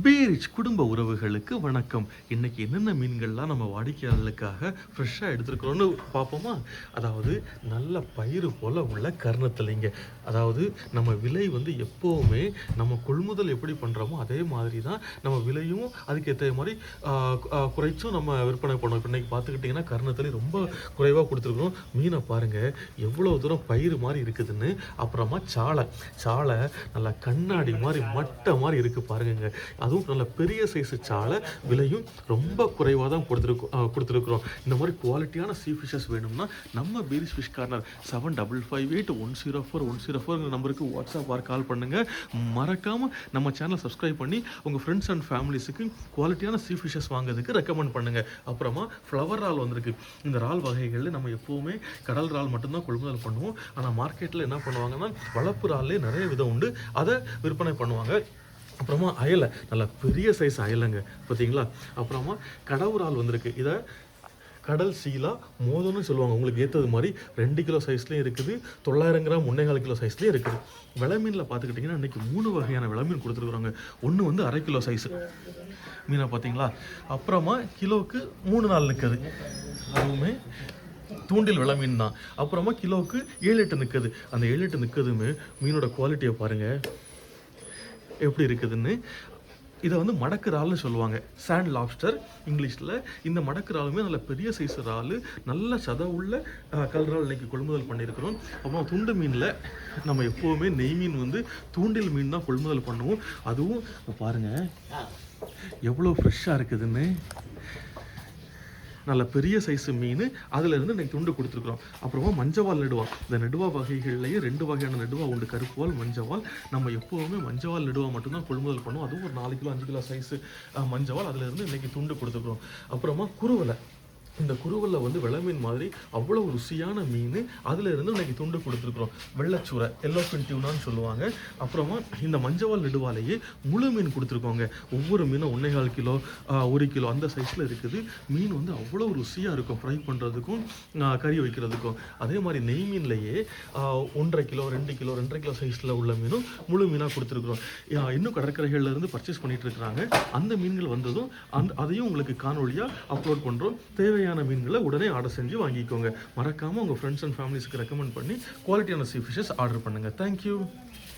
பீரிச் குடும்ப உறவுகளுக்கு வணக்கம். இன்னைக்கு என்னென்ன மீன்கள்லாம் நம்ம வாடிக்கையாளர்களுக்காக ஃப்ரெஷ்ஷாக எடுத்துருக்குறோன்னு பார்ப்போமா? அதாவது நல்ல பயிறு போல் உள்ள கருணத்தலைங்க. அதாவது நம்ம விலை வந்து எப்போவுமே நம்ம கொள்முதல் எப்படி பண்ணுறோமோ அதே மாதிரி தான் நம்ம விலையும் அதுக்கேற்ற மாதிரி குறைச்சும் நம்ம விற்பனை பண்ணோம். இப்போ இன்றைக்கி பார்த்துக்கிட்டிங்கன்னா கருணத்தலை ரொம்ப குறைவாக கொடுத்துருக்குறோம். மீனை பாருங்கள் எவ்வளோ தூரம் பயிறு மாதிரி இருக்குதுன்னு. அப்புறமா சாலை நல்லா கண்ணாடி மாதிரி மட்டை மாதிரி இருக்குது பாருங்க. அதுவும் நல்ல பெரிய சைஸு சாலை, விலையும் ரொம்ப குறைவாக தான் கொடுத்துருக்குறோம். இந்த மாதிரி குவாலிட்டியான சீ ஃபிஷ்ஷஸ் வேணும்னா நம்ம பீரிச் ஃபிஷ் கார்னர் 7558104104 நம்பருக்கு வாட்ஸ்அப் ஆர் கால் பண்ணுங்கள். மறக்காமல் நம்ம சேனலை சப்ஸ்கிரைப் பண்ணி உங்கள் ஃப்ரெண்ட்ஸ் அண்ட் ஃபேமிலிஸுக்கு குவாலிட்டியான சீ ஃபிஷ்ஷஸ் வாங்குறதுக்கு ரெக்கமெண்ட் பண்ணுங்கள். அப்புறமா ஃப்ளவர் ரால் வந்திருக்கு. இந்த ரால் வகைகளில் நம்ம எப்போவுமே கடல் ரால் மட்டும்தான் கொள்முதல் பண்ணுவோம். ஆனால் மார்க்கெட்டில் என்ன பண்ணுவாங்கன்னா வளர்ப்பு ரால்லே நிறைய விதம் உண்டு, அதை விற்பனை பண்ணுவாங்க. அப்புறமா அயலை, நல்லா பெரிய சைஸ் அயலைங்க பார்த்தீங்களா. அப்புறமா கடவு ரால் வந்திருக்கு. இதை கடல் சீலா மோதன்னு சொல்லுவாங்க. உங்களுக்கு ஏற்றது மாதிரி 2 கிலோ சைஸ்லேயும் இருக்குது, 900 கிராம் 1.25 கிலோ சைஸ்லேயும் இருக்குது. விளமீனில் பார்த்துக்கிட்டிங்கன்னா இன்றைக்கி 3 வகையான விளமீன் கொடுத்துருக்குறாங்க. ஒன்று வந்து 1/2 கிலோ சைஸு மீனை பார்த்தீங்களா. அப்புறமா கிலோவுக்கு 3 நாள் நிற்குது, அதுவுமே தூண்டில் விளமீன் தான். அப்புறமா கிலோவுக்கு 7-8 நிற்குது. அந்த 7-8 நிற்குதுமே மீனோட குவாலிட்டியை பாருங்கள் எப்படி இருக்குதுன்னு. இதை வந்து மடக்கு இறால்னு சொல்லுவாங்க, சாண்ட் லாப்ஸ்டர் இங்கிலீஷில். இந்த மடக்கு இறாலுமே நல்ல பெரிய சைஸ் இறால், நல்ல சத உள்ள கல் இறால் இன்றைக்கி கொள்முதல் பண்ணியிருக்கிறோம். அப்புறம் துண்டு மீனில் நம்ம எப்போவுமே நெய் மீன் வந்து தூண்டில் மீன் தான் கொள்முதல் பண்ணுவோம். அதுவும் பாருங்கள் எவ்வளோ ஃப்ரெஷ்ஷாக இருக்குதுன்னு. நல்ல பெரிய சைஸு மீன், அதிலிருந்து இன்றைக்கி துண்டு கொடுத்துருக்குறோம். அப்புறமா மஞ்சவால் நெடுவா. இந்த நெடுவா வகைகள்லேயே 2 வகையான நெடுவா உண்டு, கருப்புவால், மஞ்சவால். நம்ம எப்போவுமே மஞ்சவால் நெடுவா மட்டும்தான் கொள்முதல் பண்ணுவோம். அதுவும் ஒரு 4 கிலோ 5 கிலோ சைஸு மஞ்சவால், அதிலிருந்து இன்றைக்கி துண்டு கொடுத்துருக்குறோம். அப்புறமா குருவலை. இந்த குருவலில் வந்து விளமீன் மாதிரி அவ்வளோ ருசியான மீன், அதில் இருந்து இன்றைக்கி துண்டு கொடுத்துருக்குறோம். வெள்ளச்சூரை, எல்லோஃபின் டியூனான்னு சொல்லுவாங்க. அப்புறமா இந்த மஞ்சவால் நெடுவாலையே முழு மீன் கொடுத்துருக்கோங்க. ஒவ்வொரு மீனும் 1.25 கிலோ 1 கிலோ அந்த சைஸில் இருக்குது. மீன் வந்து அவ்வளோ ருசியாக இருக்கும் ஃப்ரை பண்ணுறதுக்கும் கறி வைக்கிறதுக்கும். அதே மாதிரி நெய் மீன்லேயே 1.5 கிலோ 2 கிலோ 2.5 கிலோ சைஸில் உள்ள மீனும் முழு மீனாக கொடுத்துருக்குறோம். இன்னும் கடற்கரைகளில் இருந்து பர்ச்சேஸ் பண்ணிகிட்டு இருக்கிறாங்க. அந்த மீன்கள் வந்ததும் அதையும் உங்களுக்கு காணொலியாக அப்லோட் பண்ணுறோம். தேவையான மீன்களை உடனே ஆர்டர் செஞ்சு வாங்கிக்கோங்க. மறக்காமல் உங்கள் ஃப்ரெண்ட்ஸ் அண்ட் ஃபேமிலிஸ்க்கு ரெக்கமெண்ட் பண்ணி குவாலிட்டியான சீ ஃபிஷஸ் ஆர்டர் பண்ணுங்கள். தேங்க்யூ.